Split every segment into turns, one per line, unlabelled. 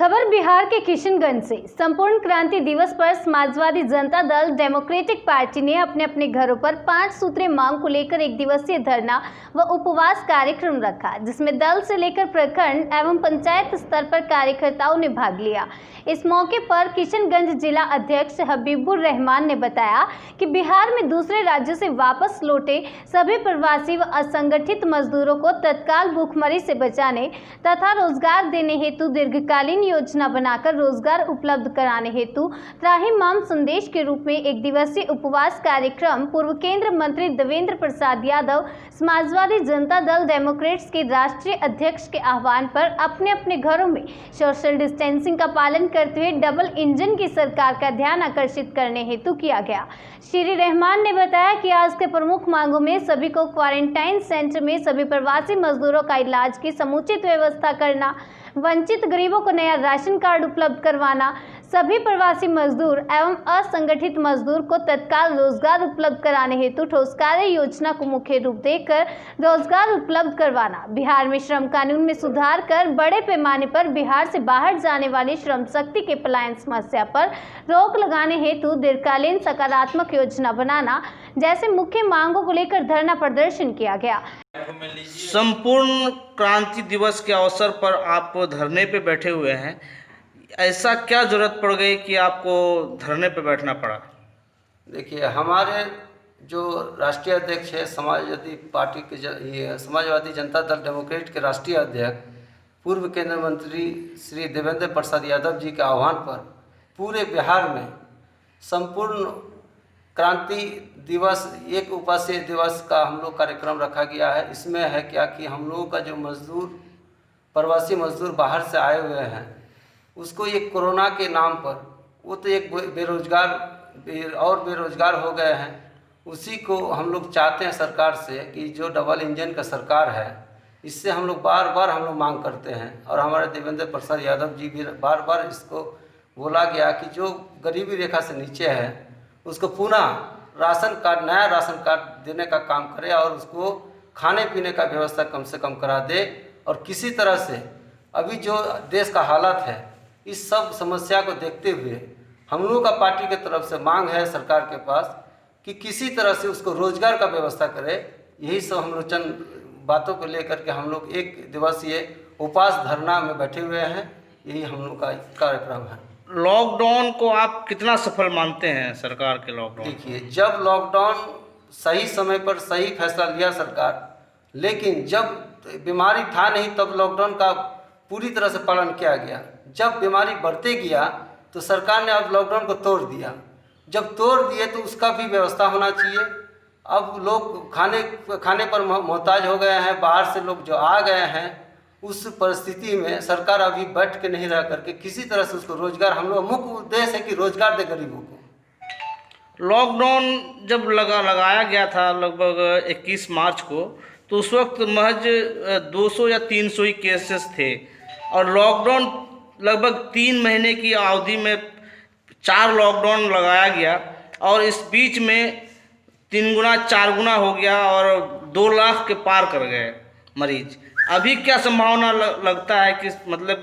खबर बिहार के किशनगंज से। संपूर्ण क्रांति दिवस पर समाजवादी जनता दल डेमोक्रेटिक पार्टी ने अपने अपने घरों पर 5 सूत्रीय मांग को लेकर एक दिवसीय धरना व उपवास कार्यक्रम रखा, जिसमें दल से लेकर प्रखंड एवं पंचायत स्तर पर कार्यकर्ताओं ने भाग लिया। इस मौके पर किशनगंज जिला अध्यक्ष हबीबुर रहमान ने बताया कि बिहार में दूसरे राज्यों से वापस लौटे सभी प्रवासी व असंगठित मजदूरों को तत्काल भूखमरी से बचाने तथा रोजगार देने हेतु दीर्घकालीन योजना बनाकर रोजगार उपलब्ध कराने हेतु त्राहिमाम संदेश के रूप में एक दिवसीय उपवास कार्यक्रम पूर्व केंद्रीय मंत्री देवेंद्र प्रसाद यादव समाजवादी जनता दल डेमोक्रेट्स के राष्ट्रीय अध्यक्ष के आह्वान पर अपने अपने घरों में सोशल डिस्टेंसिंग का पालन करते हुए डबल इंजन की सरकार का ध्यान आकर्षित करने हेतु किया गया। श्री रहमान ने बताया कि आज के प्रमुख मांगों में सभी को क्वारंटाइन सेंटर में सभी प्रवासी मजदूरों का इलाज की समुचित व्यवस्था करना, वंचित गरीबों को नया राशन कार्ड उपलब्ध करवाना, सभी प्रवासी मजदूर एवं असंगठित मजदूर को तत्काल रोजगार उपलब्ध कराने हेतु ठोस कार्य योजना को मुख्य रूप देकर रोजगार उपलब्ध करवाना, बिहार में श्रम कानून में सुधार कर बड़े पैमाने पर बिहार से बाहर जाने वाली श्रम शक्ति के पलायन समस्या पर रोक लगाने हेतु दीर्घकालीन सकारात्मक योजना बनाना जैसे मुख्य मांगों को लेकर धरना प्रदर्शन किया गया।
संपूर्ण क्रांति दिवस के अवसर पर आप धरने पे बैठे हुए हैं, ऐसा क्या जरूरत पड़ गई कि आपको धरने पे बैठना पड़ा?
देखिए, हमारे जो राष्ट्रीय अध्यक्ष है समाजवादी पार्टी के समाजवादी जनता दल डेमोक्रेट के राष्ट्रीय अध्यक्ष पूर्व केंद्रीय मंत्री श्री देवेंद्र प्रसाद यादव जी के आह्वान पर पूरे बिहार में संपूर्ण क्रांति दिवस एक उपास्य दिवस का हम लोग कार्यक्रम रखा गया है। इसमें है क्या कि हम लोगों का जो मजदूर प्रवासी मजदूर बाहर से आए हुए हैं, उसको एक कोरोना के नाम पर वो तो एक बेरोजगार हो गए हैं। उसी को हम लोग चाहते हैं सरकार से कि जो डबल इंजन का सरकार है, इससे हम लोग बार बार हम लोग मांग करते हैं और हमारे देवेंद्र प्रसाद यादव जी भी बार बार इसको बोला गया कि जो गरीबी रेखा से नीचे है उसको पुनः राशन कार्ड नया राशन कार्ड देने का काम करे और उसको खाने पीने का व्यवस्था कम से कम करा दे। और किसी तरह से अभी जो देश का हालत है, इस सब समस्या को देखते हुए हम लोगों का पार्टी की तरफ से मांग है सरकार के पास कि किसी तरह से उसको रोजगार का व्यवस्था करे। यही सब हम लोग चंद बातों को लेकर के हम लोग एक दिवसीय उपवास धरना में बैठे हुए हैं। यही हम लोग का कार्यक्रम है।
लॉकडाउन को आप कितना सफल मानते हैं सरकार के लॉकडाउन?
देखिए, जब लॉकडाउन सही समय पर सही फैसला लिया सरकार, लेकिन जब बीमारी था नहीं तब लॉकडाउन का पूरी तरह से पालन किया गया। जब बीमारी बढ़ते गया तो सरकार ने अब लॉकडाउन को तोड़ दिया। जब तोड़ दिए तो उसका भी व्यवस्था होना चाहिए। अब लोग खाने पर मोहताज हो गए हैं, बाहर से लोग जो आ गए हैं, उस परिस्थिति में सरकार अभी बैठ के नहीं रह करके किसी तरह से उसको रोजगार, हम लोग मुख्य उद्देश्य है कि रोजगार दे गरीबों को।
लॉकडाउन जब लगाया गया था लगभग 21 मार्च को, तो उस वक्त महज 200 या 300 ही केसेस थे और लॉकडाउन लगभग 3 महीने की अवधि में 4 लॉकडाउन लगाया गया और इस बीच में 3 गुना 4 गुना हो गया और 2 लाख के पार कर गए मरीज। अभी क्या संभावना लगता है कि मतलब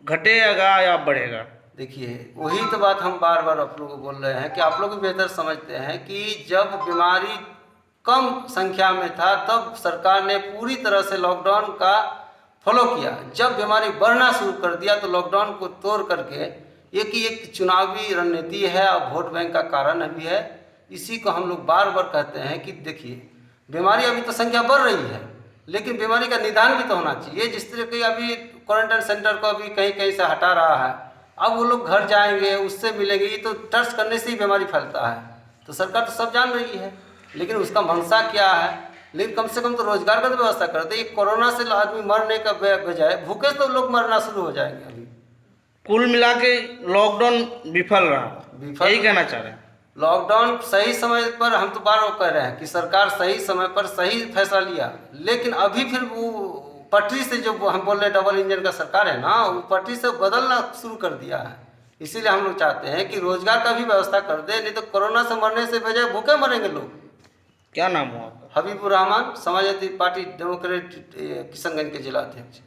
घटेगा या बढ़ेगा?
देखिए, वही तो बात हम बार बार आप लोगों को बोल रहे हैं कि आप लोग भी बेहतर समझते हैं कि जब बीमारी कम संख्या में था तब सरकार ने पूरी तरह से लॉकडाउन का फॉलो किया। जब बीमारी बढ़ना शुरू कर दिया तो लॉकडाउन को तोड़ करके एक चुनावी रणनीति है और वोट बैंक का कारण भी है। इसी को हम लोग बार बार कहते हैं कि देखिए, बीमारी अभी तो संख्या बढ़ रही है, लेकिन बीमारी का निदान भी तो होना चाहिए। जिस तरह की अभी क्वारंटाइन सेंटर को अभी कहीं कहीं से हटा रहा है, अब वो लोग घर जाएंगे, उससे मिलेंगे, ये तो टच करने से ही बीमारी फैलता है। तो सरकार तो सब जान रही है, लेकिन उसका मंशा क्या है? लेकिन कम से कम तो रोजगार का तो व्यवस्था कर दे। कोरोना से आदमी मरने का बजाय भूखे तो लोग मरना शुरू हो जाएंगे। अभी
कुल मिला के लॉकडाउन विफल रहा, यही कहना चाह रहे हैं?
लॉकडाउन सही समय पर, हम तो बार बार कह रहे हैं कि सरकार सही समय पर सही फैसला लिया, लेकिन अभी फिर वो पटरी से जो हम बोल रहे हैं डबल इंजन का सरकार है ना, वो पटरी से बदलना शुरू कर दिया है। इसीलिए हम लोग चाहते हैं कि रोजगार का भी व्यवस्था कर दे, नहीं तो कोरोना से मरने से बजाय भूखे मरेंगे लोग।
क्या नाम हुआ आपका?
हबीबुर रहमान, समाजवादी पार्टी डेमोक्रेट किशनगंज के जिला अध्यक्ष।